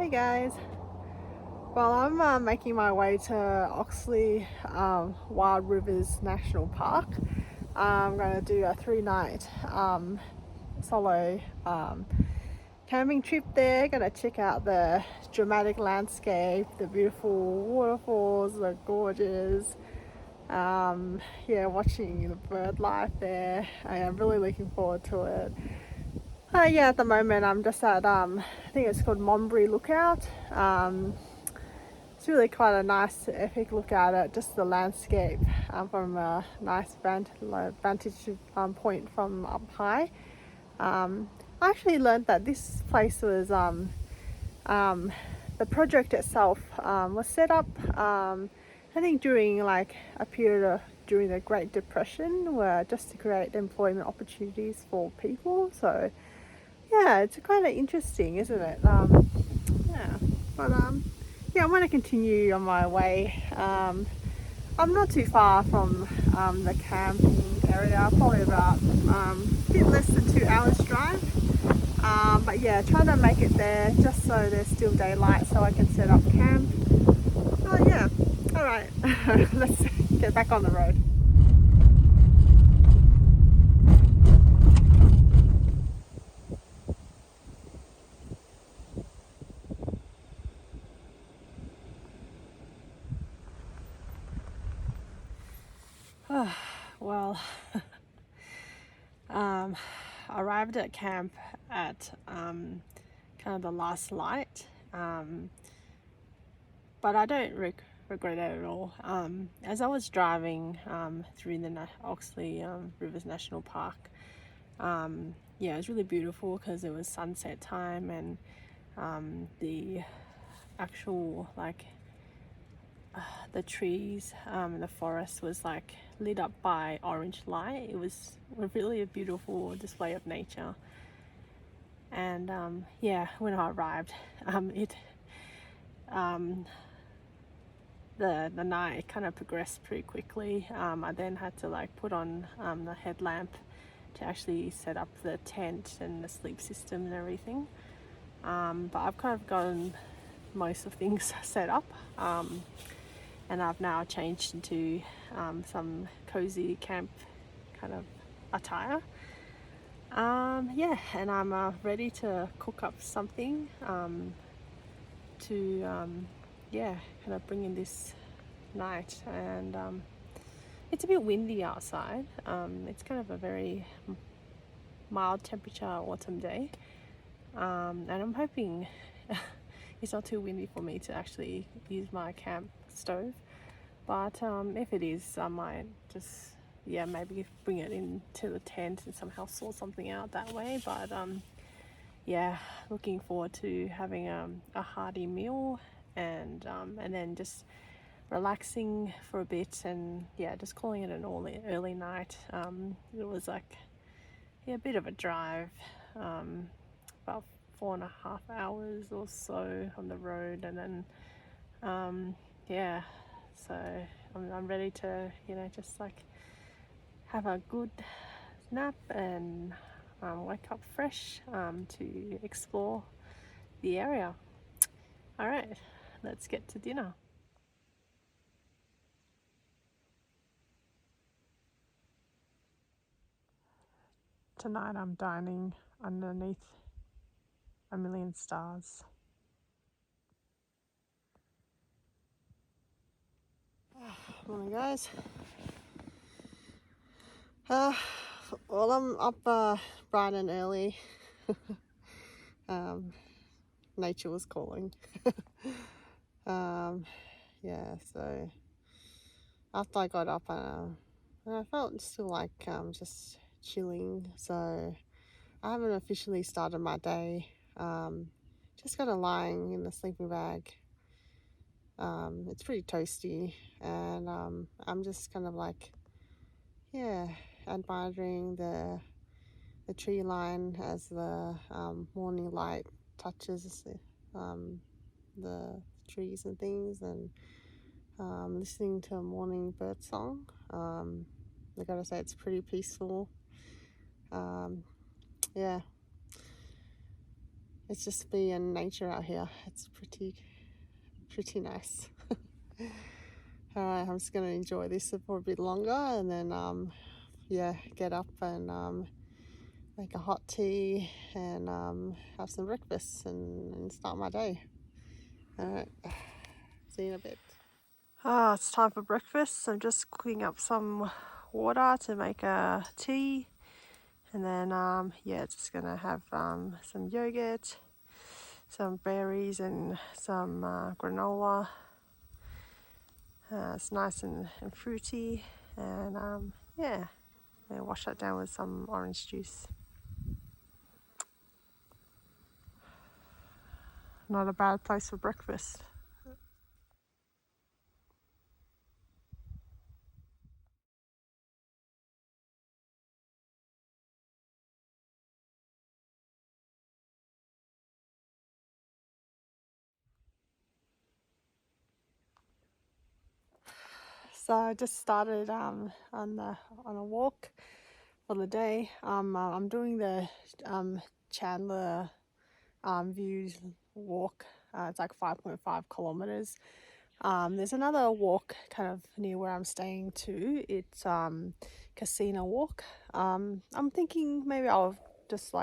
Hey guys, well I'm making my way to Oxley Wild Rivers National Park. I'm going to do a 3-night solo camping trip there. Going to check out the dramatic landscape, the beautiful waterfalls, the gorges. Yeah, watching the bird life there. I am really looking forward to it. Yeah, at the moment I'm just at I think it's called Monbury Lookout. It's really quite a nice epic look at it, just the landscape from a nice vantage point from up high. I actually learned that this place was the project itself was set up I think during like a period of during the Great Depression, where just to create employment opportunities for people. So yeah, it's kind of interesting, isn't it? Yeah, but yeah, I'm going to continue on my way. I'm not too far from the camping area, probably about a bit less than 2 hours drive. But yeah, trying to make it there just so there's still daylight so I can set up camp. Oh yeah, all right, let's get back on the road. Well, arrived at camp at kind of the last light, but I don't regret it at all. As I was driving through the Oxley Rivers National Park, yeah, it was really beautiful because it was sunset time, and the actual like the trees the forest was like lit up by orange light. It was really a beautiful display of nature. And yeah, when I arrived, it the night kind of progressed pretty quickly. I then had to like put on the headlamp to actually set up the tent and the sleep system and everything. But I've kind of gotten most of things set up, and I've now changed into some cozy camp kind of attire. Yeah, and I'm ready to cook up something to yeah, kind of bring in this night. And it's a bit windy outside. It's kind of a very mild temperature autumn day, and I'm hoping it's not too windy for me to actually use my camp stove. But if it is, I might just, yeah, maybe bring it into the tent and somehow sort something out that way. But yeah, looking forward to having a hearty meal, and then just relaxing for a bit, and yeah, just calling it an early night. It was like, yeah, a bit of a drive, about 4.5 hours or so on the road, and then yeah, so I'm ready to, you know, just like have a good nap and wake up fresh to explore the area. All right, let's get to dinner. Tonight I'm dining underneath a million stars. Morning, guys. Uh, well, I'm up bright and early. um, nature was calling. Yeah, so after I got up, I felt still like just chilling. So I haven't officially started my day. Just kind of lying in the sleeping bag. It's pretty toasty, and I'm just kind of like, yeah, admiring the tree line as the morning light touches the trees and things, and listening to a morning bird song. I gotta say, it's pretty peaceful. Yeah, it's just being nature out here. It's pretty nice. Alright, I'm just going to enjoy this for a bit longer, and then yeah, get up and make a hot tea and have some breakfast and start my day. Alright, see you in a bit. It's time for breakfast. I'm just cooking up some water to make a tea, and then yeah, just gonna have some yogurt, some berries, and some granola. It's nice and fruity, and yeah, and wash that down with some orange juice. Not a bad place for breakfast. So I just started on a walk for the day. I'm doing the Chandler Views walk. It's like 5.5 kilometers. There's another walk kind of near where I'm staying too. It's Casino Walk. I'm thinking maybe I'll just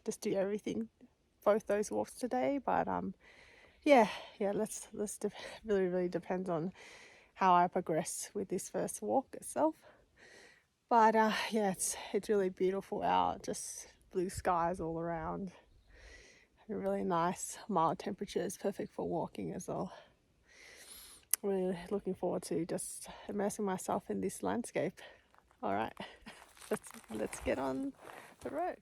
just do everything, both those walks today. But yeah, let's really depends on how I progress with this first walk itself. But yeah, it's really beautiful out. Just blue skies all around. Really nice, mild temperatures, perfect for walking as well. Really looking forward to just immersing myself in this landscape. All right, let's get on the road.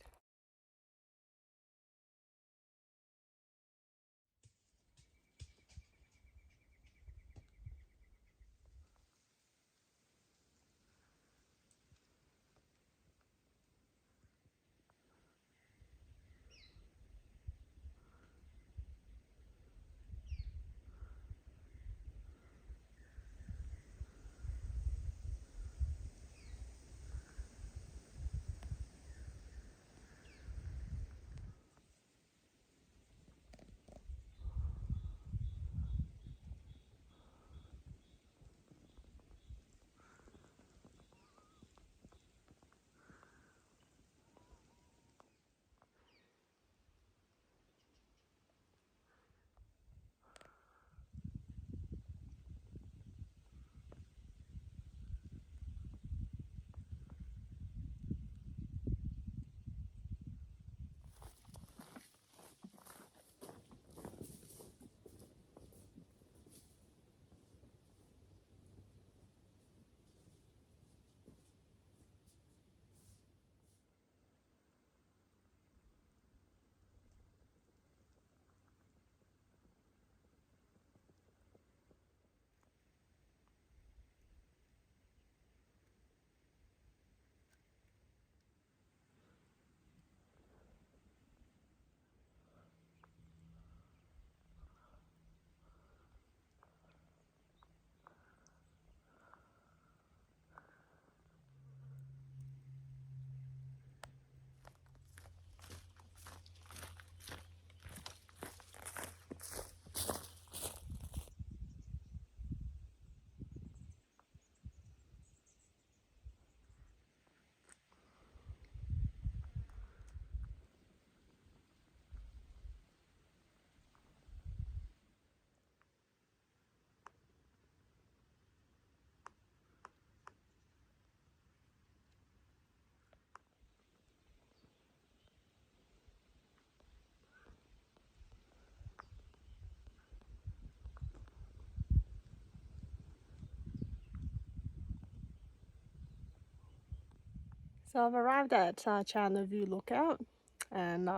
So I've arrived at Chandler View Lookout, and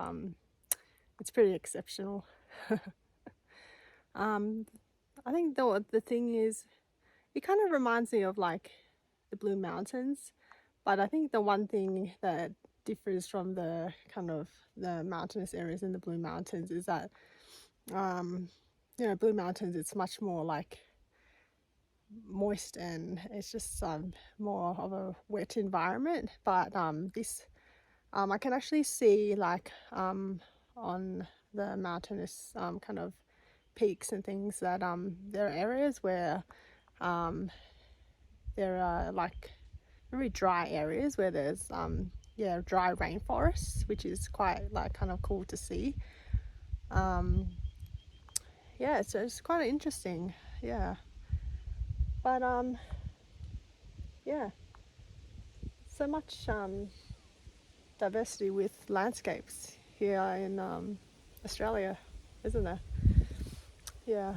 it's pretty exceptional. um, I think the thing is, it kind of reminds me of like the Blue Mountains, but I think the one thing that differs from the kind of the mountainous areas in the Blue Mountains is that um, Blue Mountains, it's much more like moist, and it's just more of a wet environment. But this I can actually see like on the mountainous kind of peaks and things that there are areas where there are like very dry areas where there's dry rainforests, which is quite like kind of cool to see. Yeah, so it's quite interesting. Yeah, but yeah, so much diversity with landscapes here in Australia, isn't there? Yeah,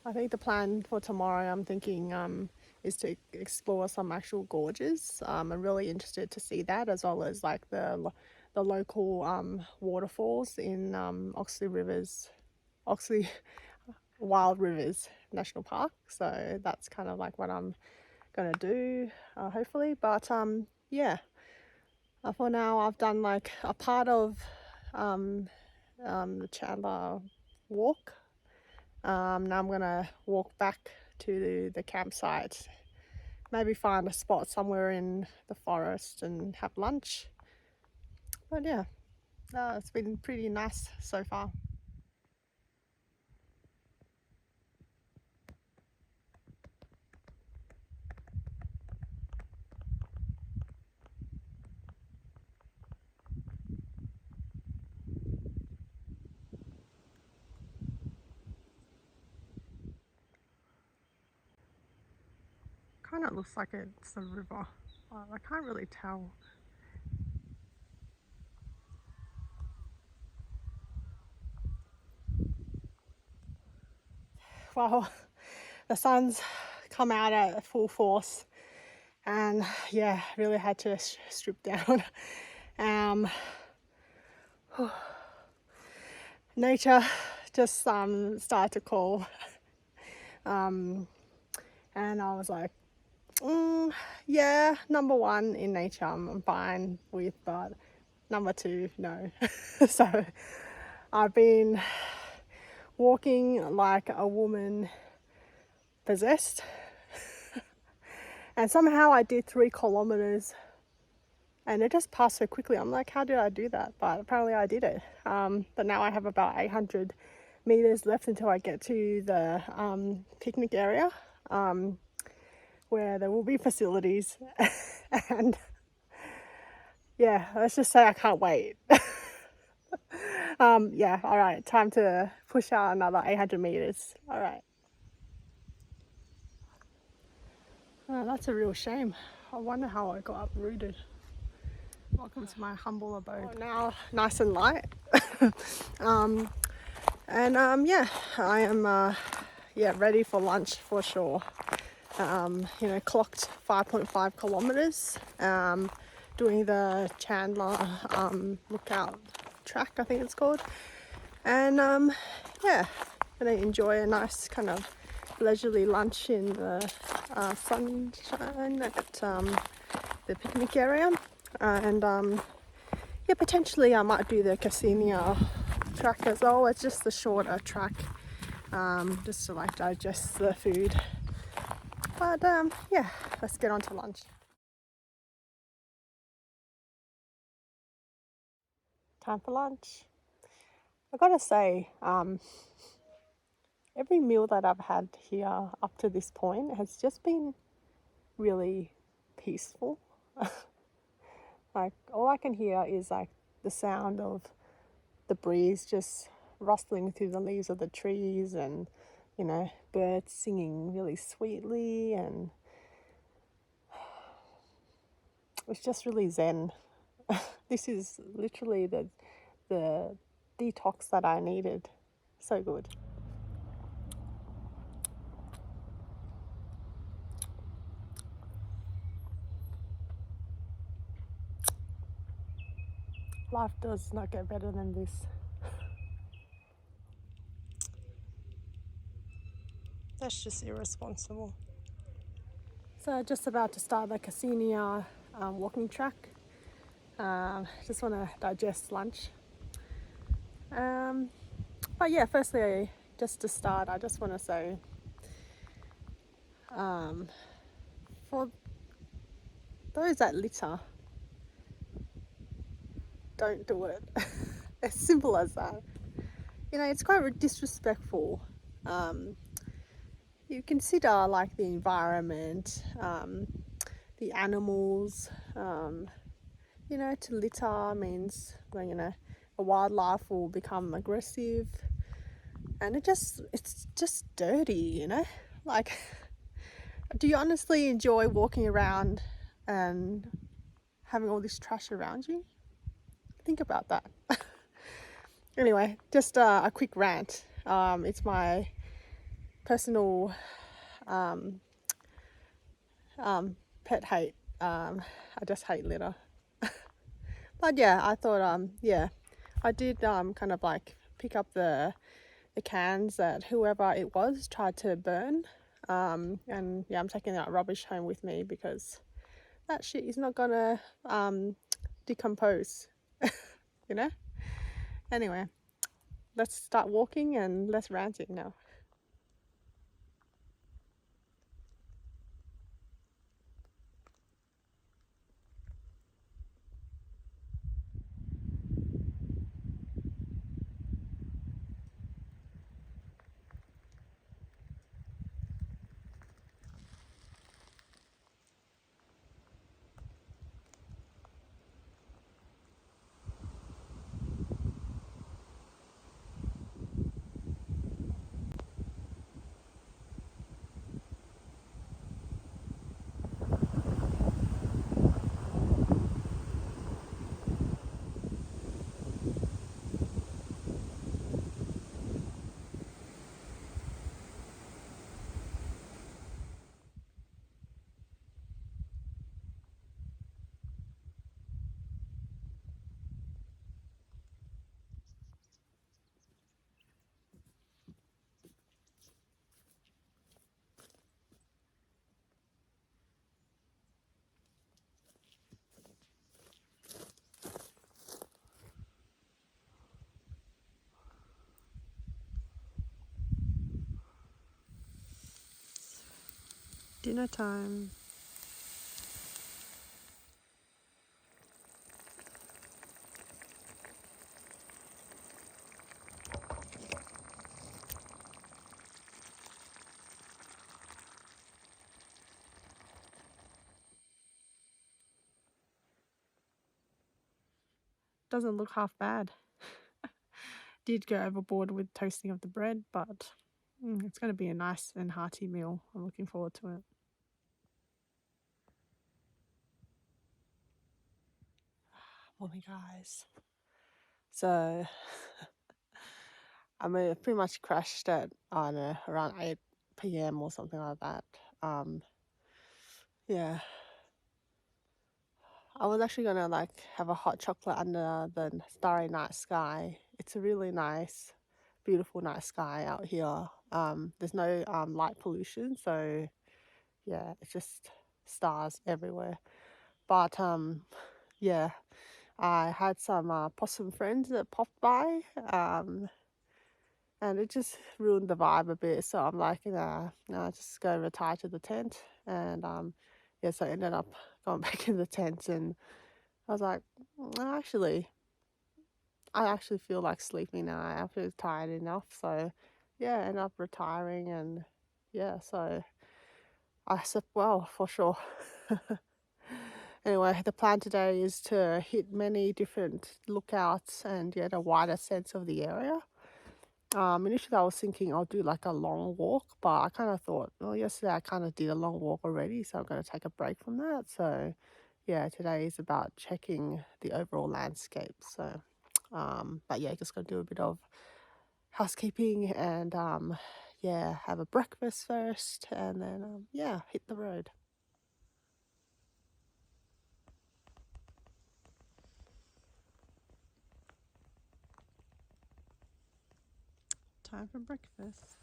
I think the plan for tomorrow, I'm thinking, is to explore some actual gorges. I'm really interested to see that, as well as like the local waterfalls in Oxley Wild Rivers National Park. So that's kind of like what I'm gonna do, hopefully. But yeah, for now I've done like a part of the Chandler walk. Now I'm gonna walk back to the campsite, maybe find a spot somewhere in the forest and have lunch. But yeah, it's been pretty nice so far. Kind of looks like it's a river, but I can't really tell. Well, the sun's come out at full force, and yeah, really had to strip down. Um, nature just started to call, and I was like, yeah, number one in nature I'm fine with, but number two, no. So I've been walking like a woman possessed, and somehow I did 3 kilometers and it just passed so quickly. I'm like, how did I do that? But apparently I did it. But now I have about 800 meters left until I get to the picnic area, where there will be facilities. And yeah, let's just say I can't wait. Yeah, all right, time to push out another 800 meters. All right. Oh, that's a real shame. I wonder how I got uprooted. Welcome to my humble abode. Oh, now nice and light. Yeah, I am ready for lunch for sure. Clocked 5.5 kilometers, doing the Chandler lookout track, I think it's called. And yeah, gonna enjoy a nice kind of leisurely lunch in the sunshine at the picnic area. Yeah, potentially I might do the Cassinia track as well. It's just the shorter track, just to like digest the food. But yeah, let's get on to lunch. Time for lunch. I gotta say, every meal that I've had here up to this point has just been really peaceful. Like all I can hear is like the sound of the breeze just rustling through the leaves of the trees, and birds singing really sweetly, and it's just really zen. This is literally the detox that I needed. So good. Life does not get better than this. That's just irresponsible. So just about to start the Cassinia walking track. Just want to digest lunch. But yeah, firstly, just to start, I just want to say, for those that litter, don't do it. As simple as that. You know, it's quite disrespectful. You consider like the environment, the animals. You know, to litter means, well, you know, a wildlife will become aggressive, and it's just dirty. You know, like, do you honestly enjoy walking around and having all this trash around you? Think about that. Anyway, just a quick rant. It's my personal pet hate. I just hate litter. But yeah, I thought, yeah, I did kind of like pick up the cans that whoever it was tried to burn. And yeah, I'm taking that rubbish home with me because that shit is not gonna decompose, you know? Anyway, let's start walking and less ranting now. Dinner time. Doesn't look half bad. Did go overboard with toasting of the bread, but it's going to be a nice and hearty meal. I'm looking forward to it. Morning, guys. So I mean, it pretty much crashed at, I don't know, around 8 p.m. or something like that. Yeah, I was actually gonna like have a hot chocolate under the starry night sky. It's a really nice, beautiful night sky out here. There's no light pollution, so yeah, it's just stars everywhere. But yeah, I had some possum friends that popped by, and it just ruined the vibe a bit. So I'm like, no, just go retire to the tent, and yeah, so I ended up going back in the tent, and I was like, actually, I actually feel like sleeping now. I feel tired enough, so yeah, I ended up retiring, and yeah, so I slept well for sure. Anyway, the plan today is to hit many different lookouts and get a wider sense of the area. Initially I was thinking I'll do like a long walk, but I kind of thought, well, yesterday I kind of did a long walk already, so I'm going to take a break from that. So yeah, today is about checking the overall landscape. So, but yeah, just going to do a bit of housekeeping and yeah, have a breakfast first, and then yeah, hit the road. Time for breakfast.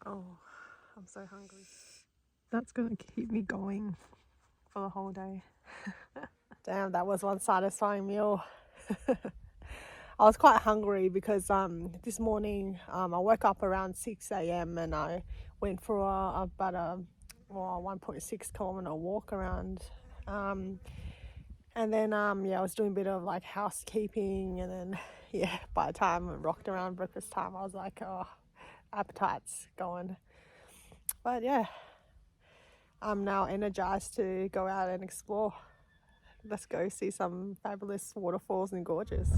Oh, so hungry. That's gonna keep me going for the whole day. Damn, that was one satisfying meal. I was quite hungry because this morning I woke up around 6 a.m. and I went for about a 1.6 kilometer walk around. And then I was doing a bit of like housekeeping, and then by the time it rocked around breakfast time, I was like, oh, appetite's going. But yeah, I'm now energized to go out and explore. Let's go see some fabulous waterfalls and gorges.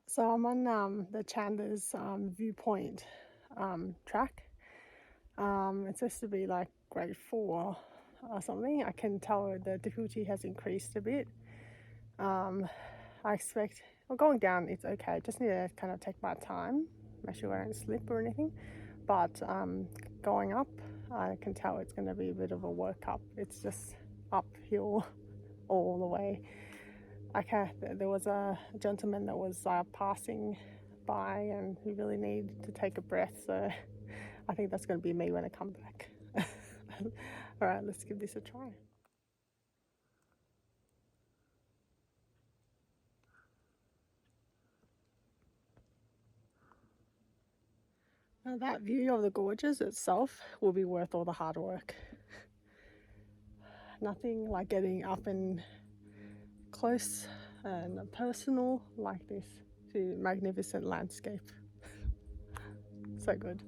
So I'm on the Chandler's viewpoint track. It's supposed to be like grade 4 or something. I can tell the difficulty has increased a bit. I expect, well, going down it's okay. Just need to kind of take my time, make sure I don't slip or anything. But going up, I can tell it's going to be a bit of a workup. It's just uphill all the way. There was a gentleman that was passing by, and he really needed to take a breath. So I think that's going to be me when I come back. All right, let's give this a try. Now that view of the gorges itself will be worth all the hard work. Nothing like getting up and close and personal like this to magnificent landscape. So good.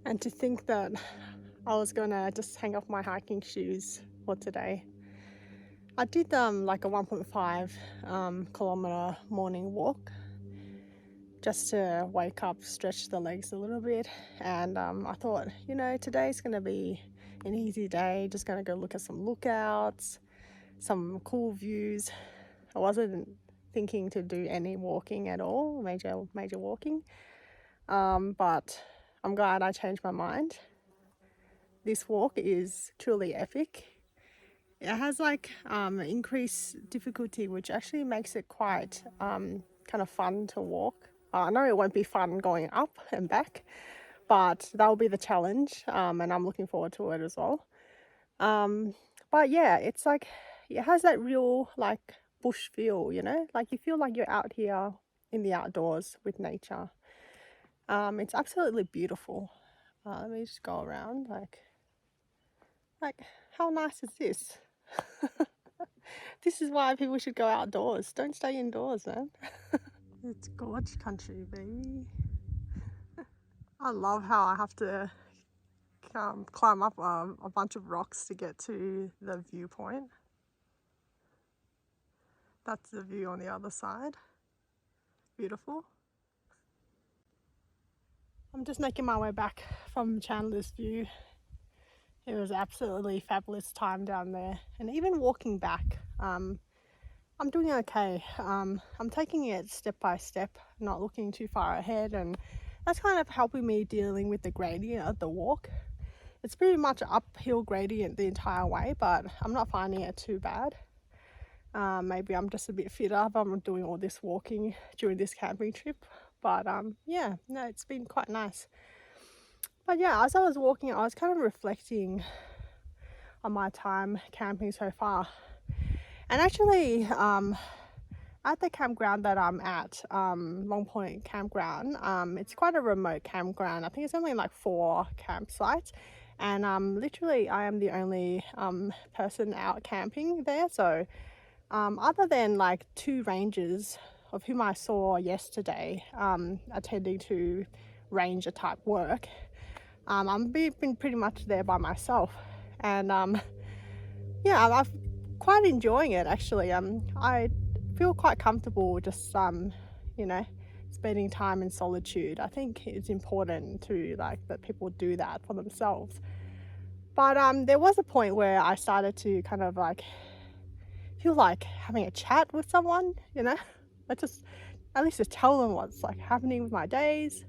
And to think that I was gonna just hang off my hiking shoes for today. I did like a 1.5 kilometer morning walk just to wake up, stretch the legs a little bit, and I thought, today's gonna be an easy day, just gonna go look at some lookouts, some cool views. I wasn't thinking to do any walking at all, major walking, but I'm glad I changed my mind. This walk is truly epic. It has like increased difficulty, which actually makes it quite kind of fun to walk. I know it won't be fun going up and back, but that will be the challenge, and I'm looking forward to it as well. But yeah, it's like it has that real like bush feel, like you feel like you're out here in the outdoors with nature. It's absolutely beautiful. Let me just go around like how nice is this? This is why people should go outdoors. Don't stay indoors, man. It's gorge country, baby. I love how I have to climb up a bunch of rocks to get to the viewpoint. That's the view on the other side. Beautiful. I'm just making my way back from Chandler's View. It was absolutely fabulous time down there, and even walking back, I'm doing okay. I'm taking it step by step, not looking too far ahead, and that's kind of helping me dealing with the gradient of the walk. It's pretty much an uphill gradient the entire way, but I'm not finding it too bad. Maybe I'm just a bit fitter if I'm doing all this walking during this camping trip, but it's been quite nice. But yeah, as I was walking, I was kind of reflecting on my time camping so far. And actually, at the campground that I'm at, Long Point Campground, it's quite a remote campground. I think it's only like 4 campsites. And literally, I am the only person out camping there. So other than like 2 rangers of whom I saw yesterday attending to ranger type work, I've been pretty much there by myself. And I've quite enjoying it actually. I feel quite comfortable just you know, spending time in solitude. I think it's important to like that people do that for themselves. But there was a point where I started to kind of like feel like having a chat with someone, you know? I just at least just tell them what's like happening with my days.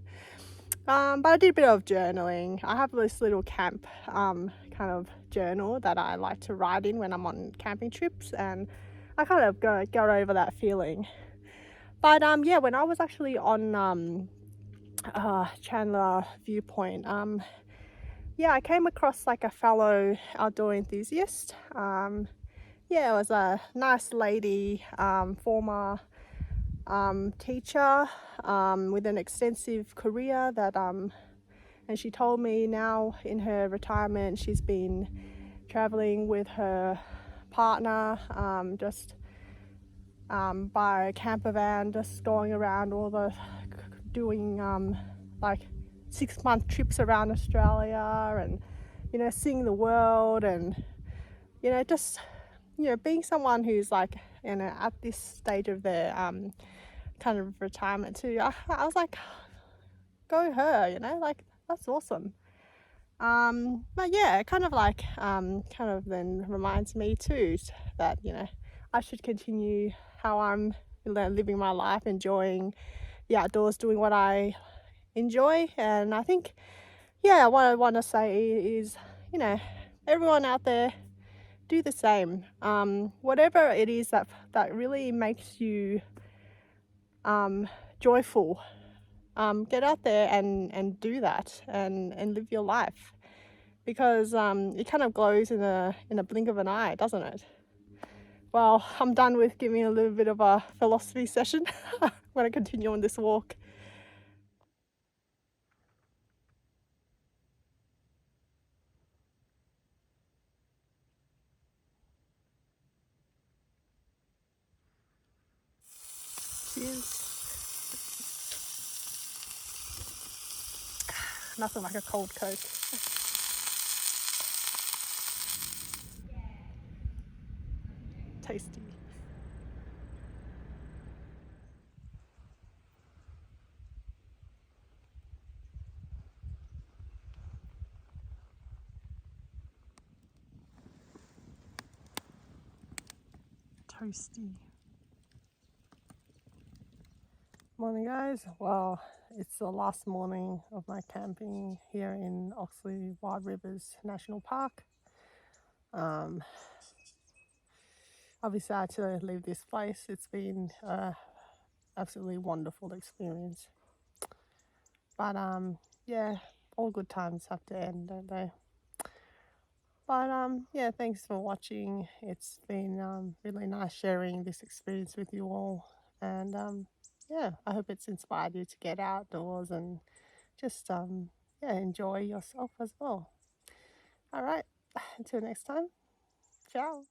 But I did a bit of journaling. I have this little camp kind of journal that I like to write in when I'm on camping trips, and I kind of go over that feeling. But yeah, when I was actually on Chandler Viewpoint, yeah, I came across like a fellow outdoor enthusiast. Yeah, it was a nice lady, former teacher with an extensive career that and she told me now in her retirement she's been traveling with her partner, just by a camper van, just going around all the doing like 6-month trips around Australia, and you know, seeing the world, and you know, just you know, being someone who's like, you know, at this stage of their kind of retirement too. I was like, go her, you know, like that's awesome. But yeah, it kind of like kind of then reminds me too that you know I should continue how I'm living my life, enjoying the outdoors, doing what I enjoy. And I think yeah, what I want to say is, you know, everyone out there, do the same. Whatever it is that really makes you joyful, get out there and do that and live your life, because it kind of glows in a blink of an eye, doesn't it? Well, I'm done with giving a little bit of a philosophy session. I'm going to continue on this walk. Cheers. Nothing like a cold Coke. Tasty. Toasty. Morning guys. Well, it's the last morning of my camping here in Oxley Wild Rivers National Park. Obviously I had to leave this place. It's been a absolutely wonderful experience. But yeah, all good times have to end, don't they? But yeah, thanks for watching. It's been really nice sharing this experience with you all. And yeah, I hope it's inspired you to get outdoors and just yeah, enjoy yourself as well. All right, until next time. Ciao.